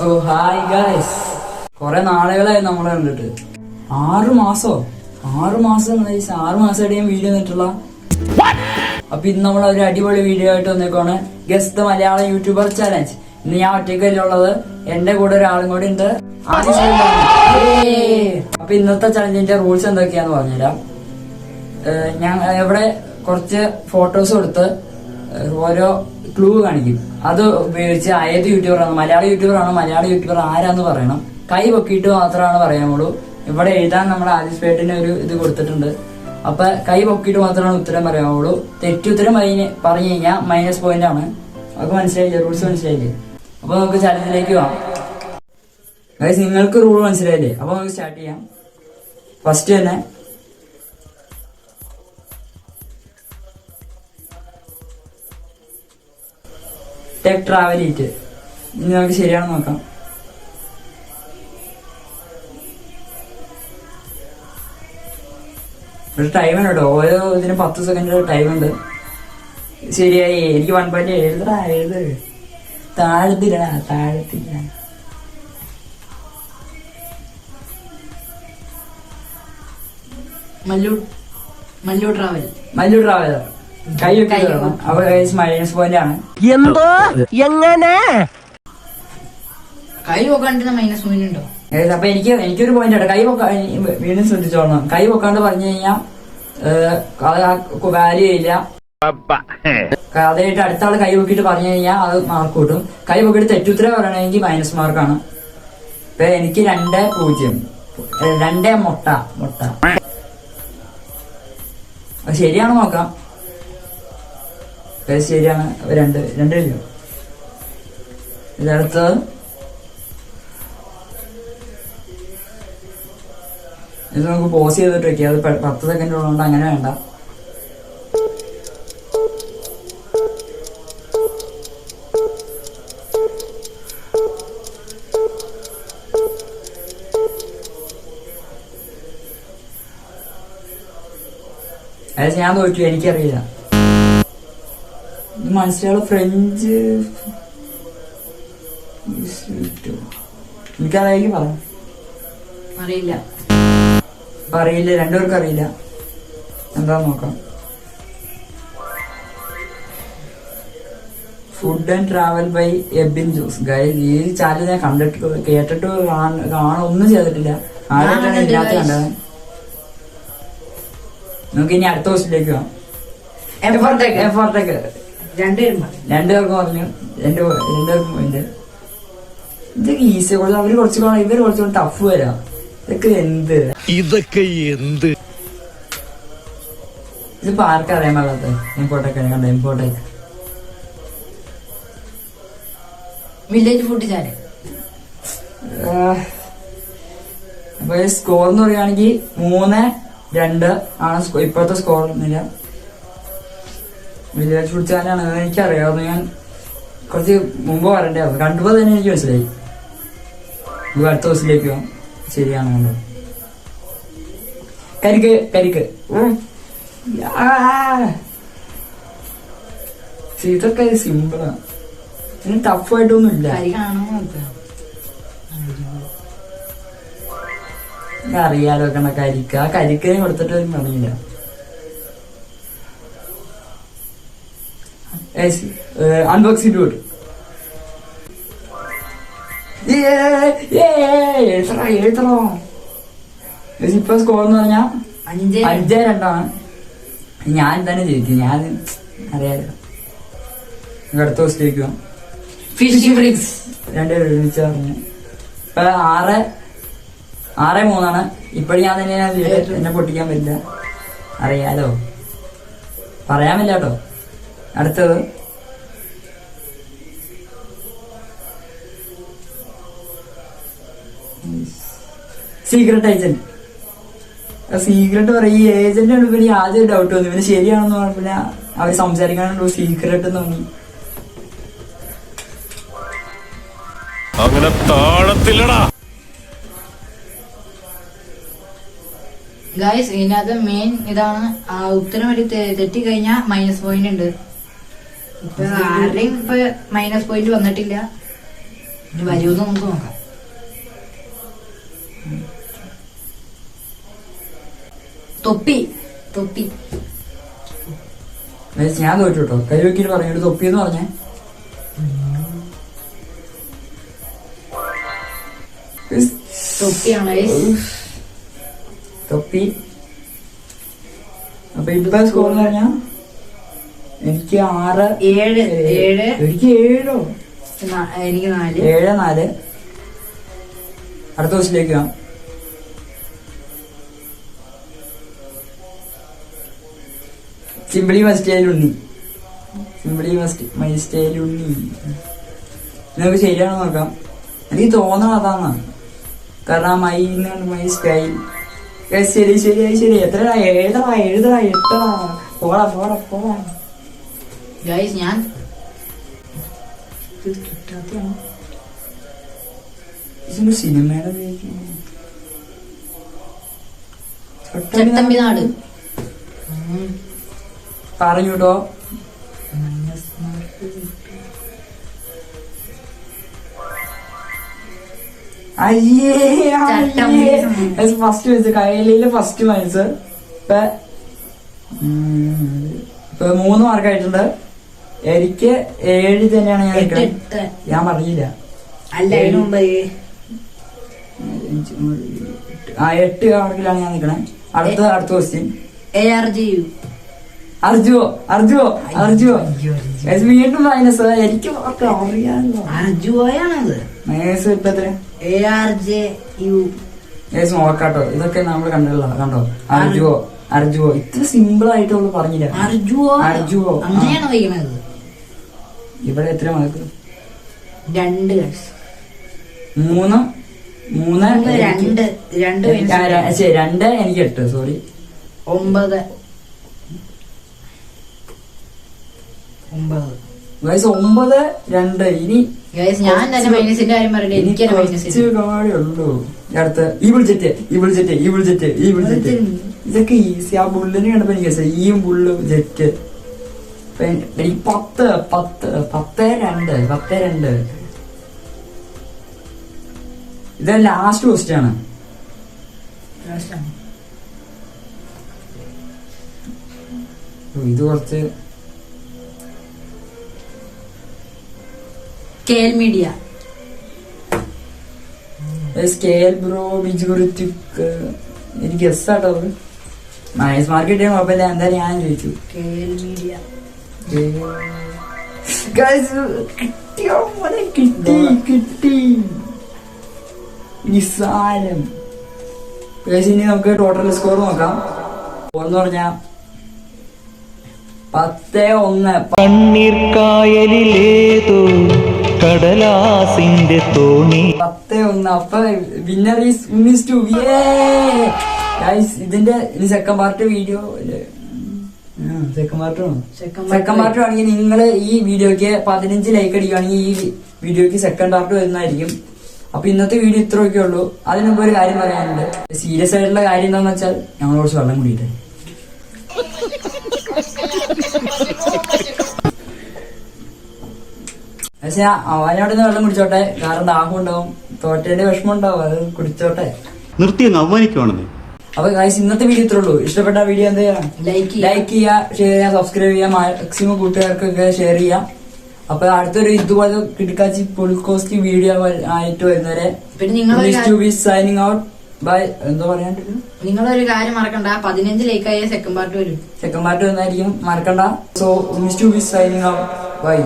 ഓ hi guys, കൊറേ നാളുകളായി നമ്മളെ കണ്ടിട്ട്. 6 മാസോ 6 മാസം 6 മാസമായിട്ട് ഞാൻ വീഡിയോ വന്നിട്ടുള്ള. അപ്പൊ ഇന്ന് നമ്മൾ ഒരു അടിപൊളി വീഡിയോ ആയിട്ട് വന്നേക്കാണ്. Guest the Malayalam YouTuber challenge. ഇന്ന് ഞാൻ ഒറ്റയ്ക്കല്ല ഉള്ളത്, എന്റെ കൂടെ ഒരാളും കൂടി ഉണ്ട്. അപ്പൊ ഇന്നത്തെ ചലഞ്ചിന്റെ റൂൾസ് എന്തൊക്കെയാന്ന് പറഞ്ഞുതരാം. ഞാൻ ഇവിടെ കുറച്ച് ഫോട്ടോസ് കൊടുത്ത് ഓരോ ക്ലൂ കാണിക്കും. അത് ഉപയോഗിച്ച് ഏത് യൂട്യൂബറാണ്, മലയാള യൂട്യൂബറാണോ, മലയാള യൂട്യൂബർ ആരാന്ന് പറയണം. കൈ പൊക്കിയിട്ട് മാത്രമാണ് പറയാനുള്ളൂ. ഇവിടെ എഴുതാൻ നമ്മൾ ആദിസ്പേട്ടിന് ഒരു ഇത് കൊടുത്തിട്ടുണ്ട്. അപ്പൊ കൈ പൊക്കിയിട്ട് മാത്രമാണ് ഉത്തരം പറയാനുള്ളൂ. തെറ്റുത്തരം പറഞ്ഞു കഴിഞ്ഞാൽ -പോയിന്റ് ആണ്. അതൊക്കെ മനസ്സിലായില്ലേ? റൂൾസ് മനസ്സിലായില്ലേ? അപ്പൊ നമുക്ക് ചലഞ്ചിലേക്ക് പോവാം. ഗൈസ്, നിങ്ങൾക്ക് റൂൾ മനസ്സിലായില്ലേ? അപ്പൊ നമുക്ക് സ്റ്റാർട്ട് ചെയ്യാം. ഫസ്റ്റ് തന്നെ ടെക് ട്രാവലീറ്റ്. ഇനി നമുക്ക് ശരിയാണെന്ന് നോക്കാം. ഒരു ടൈം ഉണ്ട് കേട്ടോ, ഓരോ ഇതിന് 10 സെക്കൻഡ് ടൈം ഉണ്ട്. ശരിയായി. എനിക്ക് 1 പോയിന്റ് എഴുതടാ, എഴുത്. താഴത്തില്ല. മല്ലു ട്രാവലർ. കൈ വെക്കണം. അപ്പൊ -പോയിന്റ് ആണ്. എന്തോ എങ്ങനെ കൈ പോക്കാണ്ട് -പോയിന്റ് ഉണ്ടോ? അപ്പൊ എനിക്കൊരു പോയിന്റ് ആണ്. കൈ പൊക്ക വീണ്ടും ശ്രദ്ധിച്ചോളണം. കൈ പൊക്കാണ്ട് പറഞ്ഞു കഴിഞ്ഞാൽ വാല്യൂ ഇല്ല. അതായിട്ട് അടുത്ത ആള് കൈ പൊക്കിയിട്ട് പറഞ്ഞു കഴിഞ്ഞാൽ അത് മാർക്ക് കൂട്ടും. കൈ പൊക്കിയിട്ട് തെറ്റുത്തരം പറയണമെങ്കിൽ -മാർക്കാണ്. ഇപ്പൊ എനിക്ക് 2-0. 2 മുട്ട. ശരിയാണോ നോക്കാം. ശരിയാണ്. 2 കഴിഞ്ഞു. ഇതടുത്തത് ഇത് നമുക്ക് പോസ് ചെയ്തിട്ട് വെക്കാം. അത് 10 സെക്കൻഡ് ഉള്ളതുകൊണ്ട് അങ്ങനെ വേണ്ട. അത് ഞാൻ തോറ്റു, എനിക്കറിയില്ല. മനസ്സിലാവും. ഫ്രഞ്ച് എനിക്കറിയാമെങ്കിൽ പറയാം. അറിയില്ല. രണ്ടുപേർക്കും അറിയില്ല. എന്താന്ന് നോക്കാം. Food and travel by Abin Jose. Guys, ഈ ചാനൽ ഞാൻ കേട്ടിട്ട് ഒന്നും ചെയ്തിട്ടില്ല. ആരായിട്ടാണ് ഇതിനകത്ത് കണ്ടത്. നമുക്ക് ഇനി അടുത്ത ക്വസ്റ്റിലേക്ക് പോവാം. എഫോർട്ടേക്ക്. രണ്ടുപേർക്കും പറഞ്ഞു. രണ്ടുപേർക്കും പോയിന്റ്. ഇതൊക്കെ ഈസി. അവര് ഇവര് കുറച്ചുകൂടെ ടഫ് വരാം. ഇതൊക്കെ എന്ത് ഇതിപ്പോ ആർക്കറിയാൻ പാടാത്ത ഇമ്പോർട്ടേക്ക് കണ്ട. ഇമ്പോർട്ടേക്ക് വില്ലേജ് ഫുഡ് ചാനൽ. അപ്പൊ സ്കോർ എന്ന് പറയുകയാണെങ്കിൽ 3-2 ആണ് ഇപ്പോഴത്തെ സ്കോർ. ഒന്നുമില്ല. വില്ലേജ് ഫുഡ് ചാനലാണ്. എനിക്കറിയാവുന്ന. ഞാൻ കുറച്ച് മുമ്പ് പറയണ്ടായിരുന്നു. കണ്ടപ്പോ തന്നെ എനിക്ക് മനസ്സിലായി. അടുത്ത ദിവസത്തിലേക്ക് പോകാം. ശരിയാണ്. കണ്ടോ? കരിക്ക്. ഇതൊക്കെ സിമ്പിളാണ്. ഇതിന് ടഫായിട്ടൊന്നും ഇല്ല. അറിയാലോ. കണ്ട കരിക്ക്. ആ കരിക്കിനെ കൊടുത്തിട്ട് അറിയില്ല. Unboxing dude. എഴുതണോ? ഇപ്പൊ സ്കോർ എന്ന് പറഞ്ഞാ 5-2 ഞാൻ തന്നെ ജയിക്കും. ഞാൻ അറിയാലോ. അടുത്ത ദിവസത്തേക്ക് പോവാം. ഫിഷിംഗ് ഫ്രിക്സ്. രണ്ടുപേരും ഒരുമിച്ച് പറഞ്ഞു. ഇപ്പൊ 6-3 ഇപ്പഴും ഞാൻ തന്നെ എന്നെ പൊട്ടിക്കാൻ പറ്റില്ല. അറിയാലോ. പറയാൻ പറ്റില്ല കേട്ടോ. അടുത്തത് സീക്രട്ട് ഏജന്റ്. സീക്രട്ട് പറയും. ഈ ഏജന്റ് ആണ്. പിന്നെ ആദ്യം ഡൗട്ട് വന്നു. പിന്നെ ശരിയാണെന്ന് പറഞ്ഞ അവര് സംസാരിക്കാനുള്ളൂ. സീക്രട്ട് തോന്നി. അങ്ങനെ താഴത്തില്ലടാ. ഗൈസ്, ഇതിനകത്ത് മെയിൻ ഇതാണ്. ഉത്തരം വഴി തെറ്റിക്കഴിഞ്ഞാൽ -പോയിന്റ് ഉണ്ട്. ഇപ്പൊ ആരുടെയും ഇപ്പൊ -പോയിന്റ് വന്നിട്ടില്ല. ഇനി വരുമെന്ന് നമുക്ക് നോക്കാം. തൊപ്പി തൊപ്പി ഞാൻ തോറ്റു കേട്ടോ. കൈ വെക്കിട്ട് പറഞ്ഞു ഒരു തൊപ്പി എന്ന് പറഞ്ഞേ. തൊപ്പിയാണ് guys. തൊപ്പി. അപ്പൊ ഇപ്പൊ സ്കോർ എന്ന് പറഞ്ഞാ എനിക്ക് 6 7 എനിക്ക് 7 എനിക്ക് 4. 7-4. അടുത്ത ദിവസത്തിലേക്ക് വാ. സിംപിളി മൈ സ്റ്റൈൽ ഉണ്ണി. നമുക്ക് ശരിയാണോ നോക്കാം. എനിക്ക് തോന്നണം അതാണ്. കാരണം മൈ സ്റ്റൈൽ. ശരി ശരിയായി ശരി. എത്രടാ? 8 പോടാ. ഗൈസ് ഞാൻ ഇതിന്റെ സിനിമയുടെ ചട്ടമ്പിനാട് പറഞ്ഞു കേട്ടോ. ഫസ്റ്റ് മൈനസ് കൈലിയില് ഫസ്റ്റ് മൈനസ്. ഇപ്പൊ 3 മാർക്കായിട്ടുണ്ട്. എനിക്ക് 7 തന്നെയാണ് ഞാൻ നിൽക്കുന്നത്. ഞാൻ പറഞ്ഞില്ല. അല്ല അതിന് മുമ്പ് 8 മാർക്കിലാണ് ഞാൻ നിൽക്കണേ. അടുത്ത ക്വസ്റ്റ്യൻ. ARGU അർജുവോ വീണ്ടും മൈനസ്. എനിക്ക് അറിയാമല്ലോ. അർജുവാണത്. മൈനസ് ഇപ്പൊ എത്ര? ARJU നോക്കാട്ടോ. ഇതൊക്കെ നമ്മൾ കണ്ടോ. അർജുവോ ഇത്ര സിമ്പിൾ ആയിട്ടുള്ള പറഞ്ഞില്ല. അർജുവോ അങ്ങനെയാണ് വയ്ക്കണത്. ഇവിടെ എത്ര മാർക്ക്? 2 guys. 3 2 എനിക്ക് 8. Sorry 9 guys 9-2. ഇനി ഗൈസ് ഞാൻ തന്നെ മൈനസിന്റെ കാര്യം പറയട്ടെ. എനിക്ക് ഉള്ളൂ. അടുത്ത് ഈ ബുൾജെറ്റ് ഇതൊക്കെ ഈസി. ആ ബുള്ളിനെ കണ്ടപ്പോ എനിക്ക് ഈ ബുള്ള് ജെറ്റ്. എനിക്ക് 10-2. ഇത് ലാസ്റ്റ് ക്വസ്റ്റ്യൻ ആണ്. ഇത് കുറച്ച് സ്കെയിൽ മീഡിയ സ്കെയിൽ ബ്രോ ബിജുറിറ്റിക്. എനിക്ക് ഗസ്സാട്ടോ. മൈനസ് മാർക്ക് കിട്ടിയ കുഴപ്പമില്ല. എന്തായാലും ഞാൻ ചോദിച്ചു. സ്കെയിൽ മീഡിയ കിട്ടി നിസ്സാരം. ഇനി നമുക്ക് ടോട്ടൽ സ്കോർ നോക്കാം. എന്ന് പറഞ്ഞാ 10-1. കണ്ണീർ കായലിലേതോ കടലാസിന്റെ തോണി. 10-1. അപ്പൊ വിന്നർ ഈസ് ഉണ്ണീസ് ടു. ഇതിന്റെ ഇനി second part video. Second part ആണെങ്കിൽ നിങ്ങൾ ഈ വീഡിയോക്ക് 15 ലൈക്ക് അടിക്കുകയാണെങ്കിൽ ഈ വീഡിയോക്ക് സെക്കൻഡ് പാർട്ട് വരുന്നതായിരിക്കും. അപ്പൊ ഇന്നത്തെ വീഡിയോ ഇത്രയൊക്കെ ഉള്ളൂ. അതിനുമ്പ് ഒരു കാര്യം പറയാനുണ്ട്. സീരിയസ് ആയിട്ടുള്ള കാര്യം എന്താന്ന് വെച്ചാൽ ഞങ്ങൾ കുറച്ച് വെള്ളം കുടിയിട്ടെ. പക്ഷെ അവനവിടെ നിന്ന് വെള്ളം കുടിച്ചോട്ടെ. കാരണം ദാഹം ഉണ്ടാവും, തോറ്റേന്റെ വിഷമം ഉണ്ടാവും. അത് കുടിച്ചോട്ടെ. നിർത്തി അങ്ങ് അവമാനിക്കുവാണെന്നേ. അപ്പൊ ഗൈസ് ഇന്നത്തെ വീഡിയോ ഇത്രേ ഉള്ളൂ. ഇഷ്ടപ്പെട്ട വീഡിയോ എന്ത് ചെയ്യാം? ലൈക്ക് ചെയ്യുക, ഷെയർ ചെയ്യുക, സബ്സ്ക്രൈബ് ചെയ്യുക, മാക്സിമം കൂട്ടുകാർക്കൊക്കെ ഷെയർ ചെയ്യാം. അപ്പൊ അടുത്തൊരു ഇതുപോലെ കിടക്കാച്ചി പുൾക്കോസ്റ്റി വീഡിയോ ആയിട്ട് വരുന്നവരെ സൈനിങ് ഔട്ട്. ബൈ. എന്തോ പറയാണ്ടില്ല. നിങ്ങളൊരു കാര്യം മറക്കണ്ട. 15 ലൈക്കായ സെക്കൻഡ് പാർട്ട് വരും. സെക്കൻഡ് പാർട്ട് വരുന്നതായിരിക്കും. മറക്കണ്ട. So miss to be signing out. By.